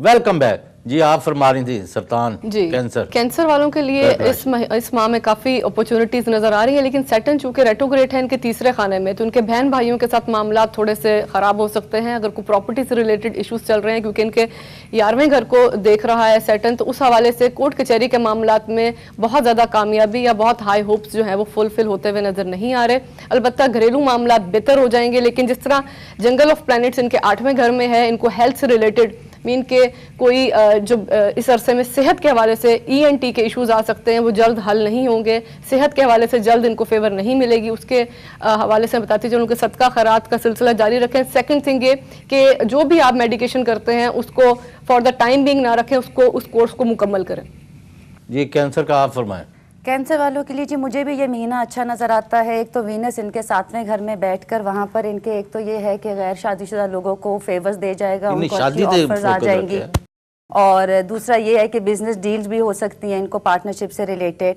Welcome back जी। आप फरमा रही थी सरतान जी कैंसर वालों के लिए इस माह में काफ़ी अपॉर्चुनिटीज़ नज़र आ रही है, लेकिन सैटर्न चूंकि रेट्रोग्रेड है इनके तीसरे खाने में, तो उनके बहन भाइयों के साथ मामला थोड़े से ख़राब हो सकते हैं अगर कोई प्रॉपर्टी से रिलेटेड इश्यूज चल रहे हैं, क्योंकि इनके 11वें घर को देख रहा है सैटर्न। तो उस हवाले से कोर्ट कचहरी के मामला में बहुत ज़्यादा कामयाबी या बहुत हाई होप्स जो है वो फुलफिल होते हुए नज़र नहीं आ रहे। अलबत्ता घरेलू मामला बेहतर हो जाएंगे, लेकिन जिस तरह जंगल ऑफ प्लैनेट्स इनके 8वें घर में है, इनको हेल्थ से रिलेटेड मीन के कोई जो इस अरसे में सेहत के हवाले से ENT के इश्यूज आ सकते हैं, वो जल्द हल नहीं होंगे। सेहत के हवाले से जल्द इनको फेवर नहीं मिलेगी, उसके हवाले से बताती चलूँ कि सदका खैरात का सिलसिला जारी रखें। सेकंड थिंग ये कि जो भी आप मेडिकेशन करते हैं उसको फॉर द टाइम बिंग ना रखें, उसको उस कोर्स को मुकम्मल करें। जी कैंसर का आप फरमाएं। कैंसर वालों के लिए जी मुझे भी ये महीना अच्छा नज़र आता है। एक तो वीनस इनके 7वें घर में बैठकर वहाँ पर इनके एक तो ये है कि गैर शादीशुदा लोगों को फेवर्स दे जाएगा, उनको अच्छी ऑफर्स आ जाएंगी, और दूसरा ये है कि बिजनेस डील्स भी हो सकती हैं इनको पार्टनरशिप से रिलेटेड।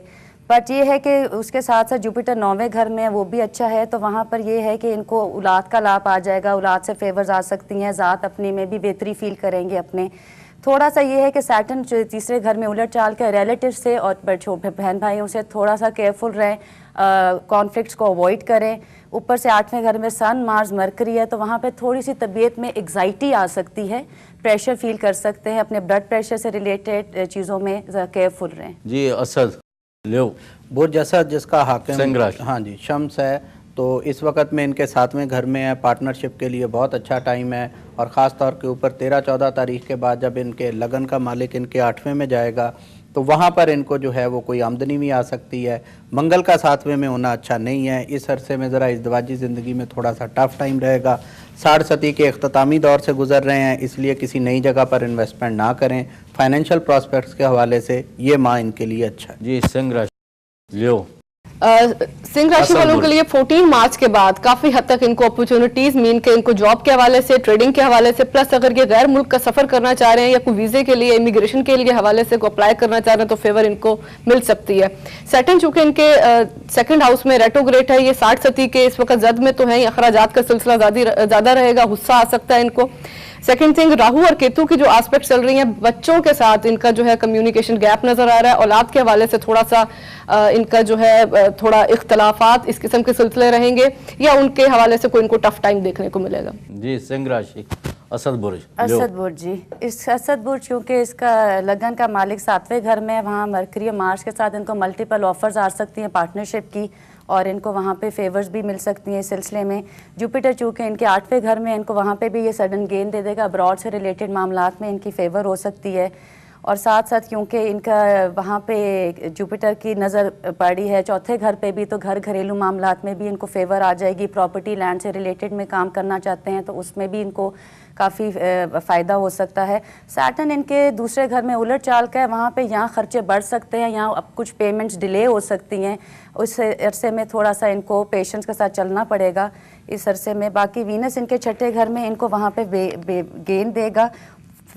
बट ये है कि उसके साथ साथ जुपिटर 9वें घर में वो भी अच्छा है, तो वहाँ पर ये है कि इनको औलाद का लाभ आ जाएगा, औलाद से फेवर्स आ सकती हैं, ज़ात अपने में भी बेहतरी फील करेंगे अपने। थोड़ा सा ये है कि सैटर्न तीसरे घर में उलट चाल के रिलेटिव से और बहन भाइयों से थोड़ा सा केयरफुल रहें, कॉन्फ्लिक्ट्स को अवॉइड करें। ऊपर से 8वें घर में सन मार्स मरकरी है, तो वहाँ पे थोड़ी सी तबीयत में एग्जाइटी आ सकती है, प्रेशर फील कर सकते हैं, अपने ब्लड प्रेशर से रिलेटेड चीज़ों में केयरफुल रहें। जी असद लो बुर्ज जैसा जिसका हाकिम हाँ जी शम्स है, तो इस वक्त में इनके 7वें घर में है, पार्टनरशिप के लिए बहुत अच्छा टाइम है। और ख़ास तौर के ऊपर 13-14 तारीख के बाद जब इनके लगन का मालिक इनके 8वें में जाएगा, तो वहाँ पर इनको जो है वो कोई आमदनी भी आ सकती है। मंगल का 7वें में होना अच्छा नहीं है, इस अरसे में ज़रा इज़्दिवाजी ज़िंदगी में थोड़ा सा टफ टाइम रहेगा। साढ़ सती के अख्तामी दौर से गुजर रहे हैं, इसलिए किसी नई जगह पर इन्वेस्टमेंट ना करें। फाइनेंशियल प्रॉस्पेक्ट्स के हवाले से ये माह इनके लिए अच्छा है। जी सिंह राशि लो सिंह राशि वालों के लिए 14 मार्च के बाद काफी हद तक इनको अपॉर्चुनिटीज मीन के इनको जॉब के हवाले से, ट्रेडिंग के हवाले से, प्लस अगर ये गैर मुल्क का सफर करना चाह रहे हैं या कोई वीजे के लिए, इमिग्रेशन के लिए हवाले से को अप्लाई करना चाह रहे हैं, तो फेवर इनको मिल सकती है। सैटर्न चूंकि इनके सेकंड हाउस में रेट्रोग्रेड है, ये 60 सती के इस वक्त जद में तो है, अखराजात का सिलसिला ज्यादा रहेगा, गुस्सा आ सकता है इनको। सेकंड थिंग राहु और केतु की जो एस्पेक्ट चल रही हैं, बच्चों के साथ इनका जो है कम्युनिकेशन गैप नजर आ रहा है, औलाद के हवाले से थोड़ा सा इनका जो है थोड़ा इख्तलाफात इस किस्म के सिलसिले रहेंगे, या उनके हवाले से कोई इनको टफ टाइम देखने को मिलेगा। जी सिंह राशि असद बुर्ज जी इस असद बुर्ज क्योंकि इसका लगन का मालिक 7वें घर में है, वहाँ मरकरी और मार्स के साथ इनको मल्टीपल ऑफर्स आ सकती हैं पार्टनरशिप की, और इनको वहाँ पे फेवर्स भी मिल सकती हैं इस सिलसिले में। जुपिटर चूँकि इनके 8वें घर में, इनको वहाँ पे भी ये सडन गेन दे देगा, अब्रॉड से रिलेटेड मामलात में इनकी फेवर हो सकती है। और साथ साथ क्योंकि इनका वहाँ पे जुपिटर की नज़र पड़ी है 4थे घर पे भी, तो घरेलू मामलात में भी इनको फेवर आ जाएगी। प्रॉपर्टी लैंड से रिलेटेड में काम करना चाहते हैं तो उसमें भी इनको काफ़ी फ़ायदा हो सकता है। सैटर्न इनके दूसरे घर में उलट चाल का है, वहाँ पे यहाँ खर्चे बढ़ सकते हैं, यहाँ अब कुछ पेमेंट्स डिले हो सकती हैं, उस अरसे में थोड़ा सा इनको पेशेंस के साथ चलना पड़ेगा इस अरसे में। बाकी वीनस इनके 6ठे घर में इनको वहाँ पे गेन देगा,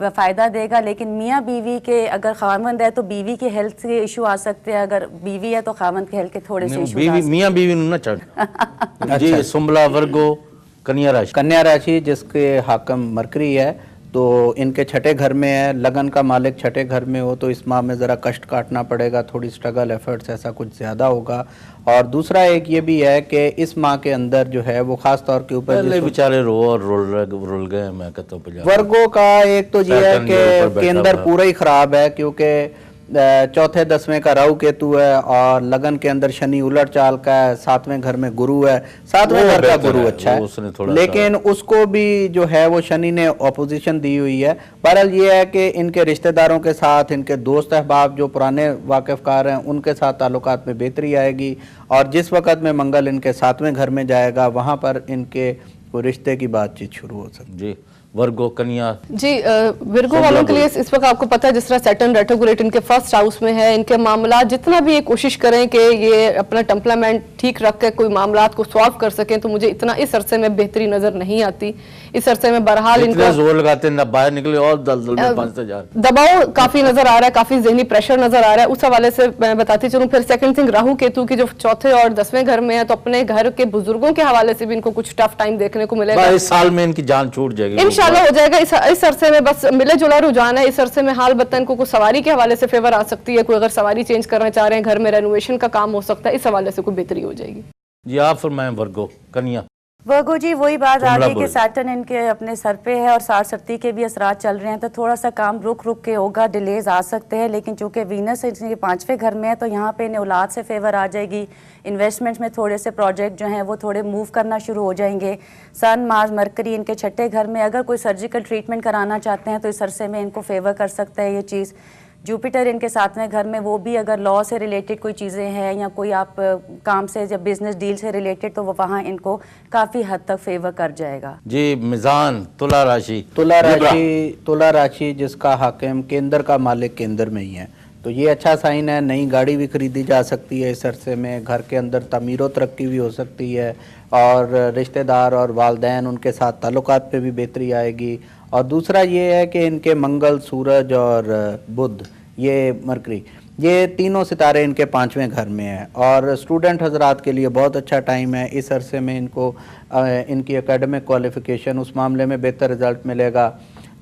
फ़ायदा देगा, लेकिन मियाँ बीवी के अगर खामंद है तो बीवी के हेल्थ के इशू आ सकते हैं, अगर बीवी है तो खामंद के हेल्थ के थोड़े से इशू मियाँ बीवी ना चढ़ जी सुंबला वर्गो कन्या राशि जिसके हाकम मरकरी है, तो इनके 6ठे घर में है, लगन का मालिक 6ठे घर में हो, तो इस माह में ज़रा कष्ट काटना पड़ेगा, थोड़ी स्ट्रगल एफर्ट्स ऐसा कुछ ज़्यादा होगा। और दूसरा एक ये भी है कि इस माह के अंदर जो है वो खास तौर के ऊपर बेचारे रो और रोल गए। मैं कहता हूँ वर्गों का एक तो ये है कि केंद्र पूरा ही ख़राब है, क्योंकि 4थे 10वें का राहु केतु है, और लगन के अंदर शनि उलट चाल का है, 7वें घर में गुरु है। 7वें घर का गुरु अच्छा है, लेकिन उसको भी जो है वो शनि ने ऑपोजिशन दी हुई है। बहरहाल ये है कि इनके रिश्तेदारों के साथ, इनके दोस्त अहबाब जो पुराने वाकिफकार हैं, उनके साथ ताल्लुकात में बेहतरी आएगी। और जिस वक्त में मंगल इनके 7वें घर में जाएगा, वहाँ पर इनके रिश्ते की बातचीत शुरू हो सकती है। वर्गो कन्या जी विर्गो वालों के लिए इस वक्त आपको पता है जिस तरह सैटर्न रेट्रोग्रेड इनके फर्स्ट हाउस में है, इनके मामला जितना भी ये कोशिश करें कि ये अपना टेम्परामेंट ठीक रख के कोई मामलात को सॉल्व कर सकें, तो मुझे इतना इस अरसे में बेहतरी नजर नहीं आती। इस अरसे में बहरहाल इनको जोर लगाते हैं बाहर निकले और दलदल में फंसते जा रहे, दबाव काफी नजर आ रहा है, काफी ज़हनी प्रेशर नजर आ रहा है। उस हवाले से मैं बताती चलूं। फिर सेकंड थिंग राहु केतु की जो 4थे और 10वें घर में है, तो अपने घर के बुजुर्गों के हवाले से भी इनको कुछ टफ टाइम देखने को मिलेगा। इस साल में इनकी जान छूट जाएगी फॉलो हो जाएगा इस अरसे में, बस मिले जुला रुझान है इस अरसे में। हाल बता इनको कुछ सवारी के हवाले से फेवर आ सकती है, कोई अगर सवारी चेंज करना चाह रहे हैं, घर में रेनोवेशन का काम हो सकता है, इस हवाले से कोई बेहतरी हो जाएगी। जी आप फरमाएं वर्गो कन्या। वर्गो जी वही बात आ गई कि सैटर्न इनके अपने सर पे है और 60 के भी असरात चल रहे हैं, तो थोड़ा सा काम रुक रुक के होगा, डिलेज आ सकते हैं। लेकिन चूंकि वीनस इनके 5वें घर में है तो यहाँ पे इन्हें औलाद से फेवर आ जाएगी। इन्वेस्टमेंट में थोड़े से प्रोजेक्ट जो हैं वो थोड़े मूव करना शुरू हो जाएंगे। सन मार्स मरकरी इनके 6ठे घर में, अगर कोई सर्जिकल ट्रीटमेंट कराना चाहते हैं तो इस अरसे में इनको फेवर कर सकता है ये चीज़। जुपिटर इनके 7वें घर में, वो भी अगर लॉ से रिलेटेड कोई चीज़ें हैं या कोई आप काम से जब बिजनेस डील से रिलेटेड, तो वो वहाँ इनको काफ़ी हद तक फेवर कर जाएगा। जी मिजान तुला राशि। तुला राशि जिसका हाकिम केंद्र का मालिक केंद्र में ही है, तो ये अच्छा साइन है। नई गाड़ी भी खरीदी जा सकती है इस अरसे में, घर के अंदर तमीरो तरक्की भी हो सकती है, और रिश्तेदार और वालदैन उनके साथ ताल्लुकात पे भी बेहतरी आएगी। और दूसरा ये है कि इनके मंगल, सूरज और बुध, ये मरकरी, ये तीनों सितारे इनके 5वें घर में है। और स्टूडेंट हजरात के लिए बहुत अच्छा टाइम है इस अरसे में। इनको इनकी एकेडमिक क्वालिफिकेशन उस मामले में बेहतर रिजल्ट मिलेगा।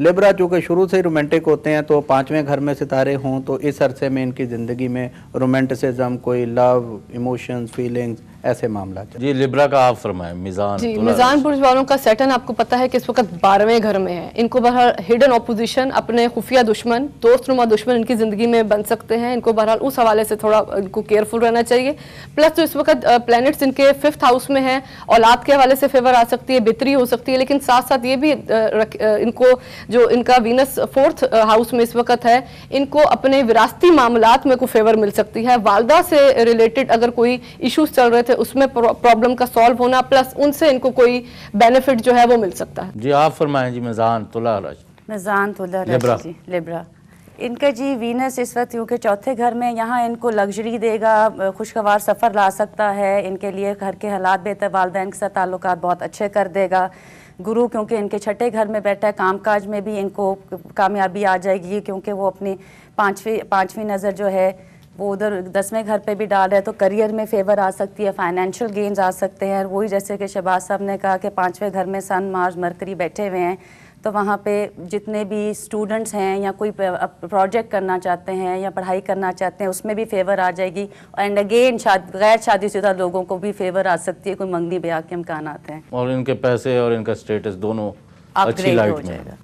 लिब्रा चूँकि शुरू से ही रोमांटिक होते हैं, तो 5वें घर में सितारे हों तो इस अरसे में इनकी ज़िंदगी में रोमांटिसिज्म, कोई लव, इमोशंस, फीलिंग्स, ऐसे मामला। जी लिब्रा का आप फरमाएं। मिजान जी मिजान बुर्ज वालों का सैटर्न आपको पता है कि इस वक्त 12वें घर में है। इनको बहरहाल हिडन ऑपोजिशन, अपने खुफिया दुश्मन, दोस्तनुमा दुश्मन इनकी ज़िंदगी में बन सकते हैं। इनको बहरहाल उस हवाले से थोड़ा इनको केयरफुल रहना चाहिए। प्लस तो इस वक्त प्लैनेट्स इनके 5th हाउस में हैं, औलाद के हवाले से फेवर आ सकती है, बेहतरी हो सकती है। लेकिन साथ साथ ये भी इनको जो इनका वीनस 4th हाउस में इस वक्त है, इनको अपने विरासती मामलात में कोई फेवर मिल सकती है। वालदा से रिलेटेड अगर कोई इश्यूज चल रहे थे उसमें प्रॉब्लम का सॉल्व होना, प्लस उनसे इनको कोई बेनिफिट जो है वो मिल सकता है। जी आप फरमाएं। जी मिजान तुला राशि। मिजान तुला राशि जी लिब्रा। इनका जी वीनस इस वक्त क्योंकि 4थे घर में, यहाँ इनको लग्जरी देगा, खुशगवार सफ़र ला सकता है, इनके लिए घर के हालात बेहतर, वालदैन के साथ ताल्लुकात बहुत अच्छे कर देगा। गुरु क्योंकि इनके 6ठे घर में बैठा है, कामकाज में भी इनको कामयाबी आ जाएगी, क्योंकि वो अपनी पाँचवीं नज़र जो है वो उधर 10वें घर पे भी डाल रहा है, तो करियर में फेवर आ सकती है, फाइनेंशियल गेन्स आ सकते हैं। वही जैसे कि शहबाज साहब ने कहा कि 5वें घर में सन, मार्स, मरकरी बैठे हुए हैं, तो वहाँ पे जितने भी स्टूडेंट्स हैं या कोई प्रोजेक्ट करना चाहते हैं या पढ़ाई करना चाहते हैं उसमें भी फेवर आ जाएगी। एंड अगेन गैर शादीशुदा लोगों को भी फेवर आ सकती है, कोई मंगनी ब्याह के इम्कान आते हैं, और इनके पैसे और इनका स्टेटस दोनों अच्छी लाइट में।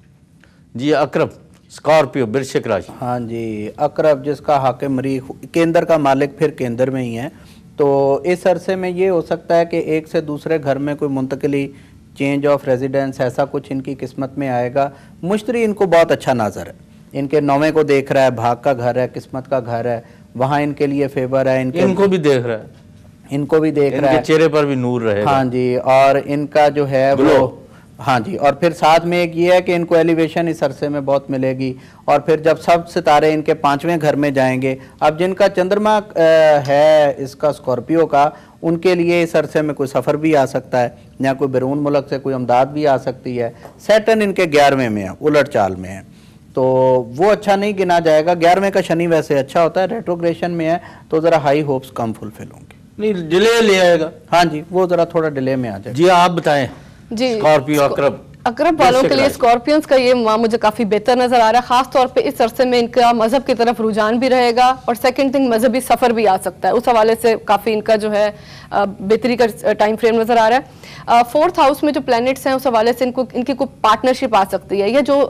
जी अकरब स्कॉर्पियो वृश्चिक राशि। हाँ जी, अकरब जिसका हाकिम मरीख, केंद्र का मालिक फिर केंद्र में ही है, तो इस अरसे में ये हो सकता है कि एक से दूसरे घर में कोई मुंतकली, चेंज ऑफ रेजिडेंस, ऐसा कुछ इनकी किस्मत में आएगा। मुश्तरी इनको बहुत अच्छा नजर है, इनके 9वें को देख रहा है, भाग का घर है, किस्मत का घर है, वहाँ इनके लिए फेवर है। इनको भी देख रहा है, इनको भी देख रहा है, चेहरे पर भी नूर रहेगा। हाँ जी, और इनका जो है वो, हाँ जी, और फिर साथ में एक ये है कि इनको एलिवेशन इस अरसे में बहुत मिलेगी। और फिर जब सब सितारे इनके 5वें घर में जाएंगे, अब जिनका चंद्रमा है इसका स्कॉर्पियो का, उनके लिए इस अरसे में कोई सफ़र भी आ सकता है, या कोई बैरून मुल्क से कोई अमदाद भी आ सकती है। सैटर्न इनके 11वें में है, उलट चाल में है, तो वो अच्छा नहीं गिना जाएगा। 11वें का शनि वैसे अच्छा होता है, रेट्रोग्रेशन में है, तो ज़रा हाई होप्स कम फुलफिल होंगे। नहीं डिले ले आएगा। हाँ जी, वो ज़रा थोड़ा डिले में आ जाएगा। जी आप बताएं। जी स्कॉर्पियो अकरब वालों के लिए स्कॉर्पियंस का ये माह मुझे काफी बेहतर नजर आ रहा है। खास तौर पे इस अरसे में इनका मजहब की तरफ रुझान भी रहेगा, और सेकंड थिंग मजहबी सफर भी आ सकता है, उस हवाले से काफी इनका जो है बेहतरी का टाइम फ्रेम नजर आ रहा है। 4th हाउस में जो प्लैनेट्स हैं उस हवाले से इनकी कोई पार्टनरशिप आ सकती है, या जो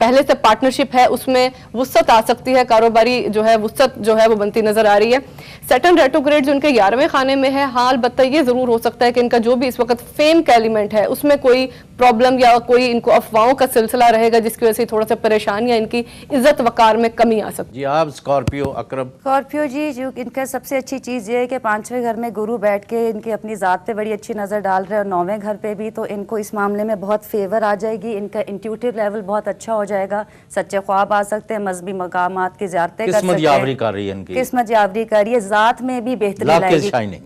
पहले से पार्टनरशिप है उसमें वुसअत आ सकती है, कारोबारी जो है वुसअत जो है वो बनती नजर आ रही है। सैटर्न रेट्रोग्रेड जो इनके 11वें खाने में है, हाल बत्ता ये जरूर हो सकता है कि इनका जो भी इस वक्त फेम का एलिमेंट है उसमें कोई प्रॉब्लम या कोई इनको अफवाहों का सिलसिला रहेगा, जिसकी वजह से थोड़ा सा परेशानी या इनकी इज्जत वकार में कमी आ सकती है। जी आप स्कॉर्पियो अकरब। स्कॉर्पियो जी जो इनका सबसे अच्छी चीज़ ये है कि 5वें घर में गुरु बैठ के इनकी अपनी ज़ात पे बड़ी अच्छी नज़र डाल रहे हैं, और 9वें घर पे भी, तो इनको इस मामले में बहुत फेवर आ जाएगी। इनका इंट्यूटिव लेवल बहुत अच्छा हो जाएगा, सच्चे ख्वाब आ सकते हैं, मजहबी मकामात की ज़ियारतें कर सकते हैं, किस्मत यावरी कर रही है इनकी, किस्मत यावरी कर रही है, ज़ात में भी बेहतरी लाएगी।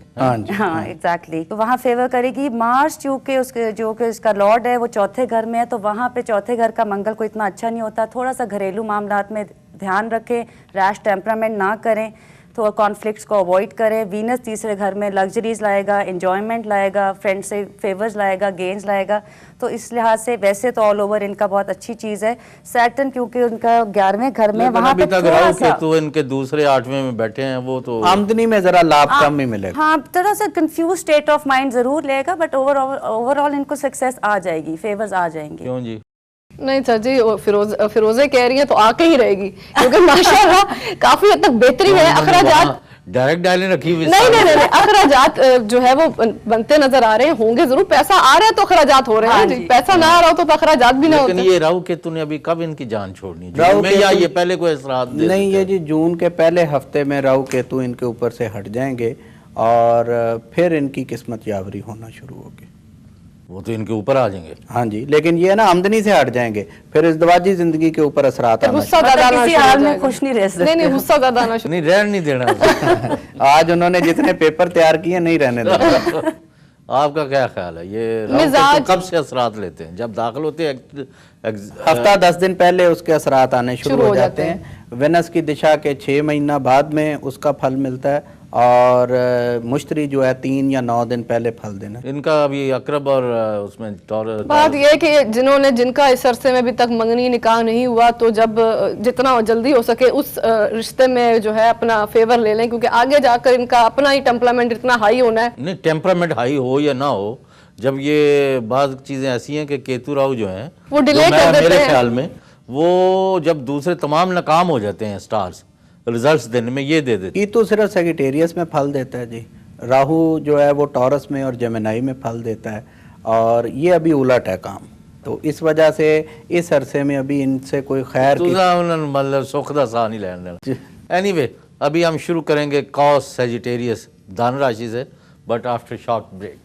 हाँ एग्जैक्टली, तो वहाँ फेवर करेगी। मार्स चूँकि उसके जो कि इसका लॉर्ड है वो 4थे घर में है, तो वहाँ पे 4थे घर का मंगल को इतना अच्छा नहीं होता। थोड़ा सा घरेलू मामलात में ध्यान रखें, रैश टेम्परामेंट ना करें, तो कॉन्फ्लिक्ट्स को अवॉइड करें। वीनस तीसरे घर में लग्जरीज लाएगा, एंजॉयमेंट लाएगा, फ्रेंड से फेवर्स लाएगा, गेन्स लाएगा। तो इस लिहाज से वैसे तो ऑल ओवर इनका बहुत अच्छी चीज़ है। सैटर्न क्योंकि उनका 11वें घर में वहाँ पे थोड़ा सा तो इनके दूसरे 8वें में बैठे हैं, वो तो आमदनी में जरा लाभ कम ही मिलेगा। हाँ, थोड़ा सा कंफ्यूज स्टेट ऑफ माइंड जरूर लेगा, बट ओवरऑल इनको सक्सेस आ जाएगी, फेवर्स आ जाएंगे। क्यों जी? नहीं सर जी, फिरोजे कह रही है तो आके ही रहेगी, क्योंकि माशाल्लाह काफी हद तक बेहतरी है। अखराजात डायरेक्ट डायलें रखी हुई। नहीं, अखराजात जो है वो बनते नजर आ रहे हैं, होंगे जरूर। पैसा आ रहा है तो अखराजात हो रहे हैं जी, पैसा ना आ रहा हो तो अखराजात भी ना होते। लेकिन ये राहु केतु ने अभी कब इनकी जान छोड़नी? जून में या ये पहले कोई असरात नहीं, ये जी जून के पहले हफ्ते में राहु केतु इनके ऊपर से हट जाएंगे और फिर इनकी किस्मत यावरी होना शुरू होगी। वो तो इनके ऊपर आ जाएंगे। हाँ जी, लेकिन ये ना आमदनी से हट जाएंगे, फिर इज़दवाजी जिंदगी के ऊपर असरात आना। गुस्सा ज्यादा आना किसी शुरू हो हाल में जाएगा। खुश नहीं रह सकते। नहीं, गुस्सा ज्यादा आना शुरू। नहीं, रहने नहीं देना। आज उन्होंने जितने पेपर तैयार किए नहीं रहने देना। आपका क्या ख्याल है? ये राहु मिजाज केतु कब से असरात लेते हैं? जब दाखिल होते हैं हफ्ता 10 दिन पहले उसके असरात आने शुरू हो जाते हैं। वेनस की दिशा के 6 महीना बाद में उसका फल मिलता है, और मुश्तरी जो है 3 या 9 दिन पहले फल देना। इनका अभी अक्रब और उसमें टॉरस। बात यह है कि जिनका इस अरसे में अभी तक मंगनी निकाह नहीं हुआ, तो जब जितना जल्दी हो सके उस रिश्ते में जो है अपना फेवर ले लें, क्योंकि आगे जाकर इनका अपना ही टेम्परामेंट इतना हाई होना है। नहीं, टेम्परामेंट हाई हो या ना हो, जब ये बात चीजें ऐसी हैं कि केतु राहु जो हैं वो डिले कर देते मेरे हैं। ख्याल में वो जब दूसरे तमाम नाकाम हो जाते हैं स्टार्स, रिजल्ट्स देने में ये दे देते। केतु सिर्फ सेगिटेरियस में फल देता है जी, राहु जो है वो टॉरस में और जेमिनी में फल देता है, और ये अभी उलट है काम। तो इस वजह से इस अरसे में अभी इनसे कोई खैर की मतलब सुखदा सा नहीं लेना। एनीवे, अभी हम शुरू करेंगे कॉस सेजिटेरियस धन राशि से, बट आफ्टर शॉर्ट ब्रेक।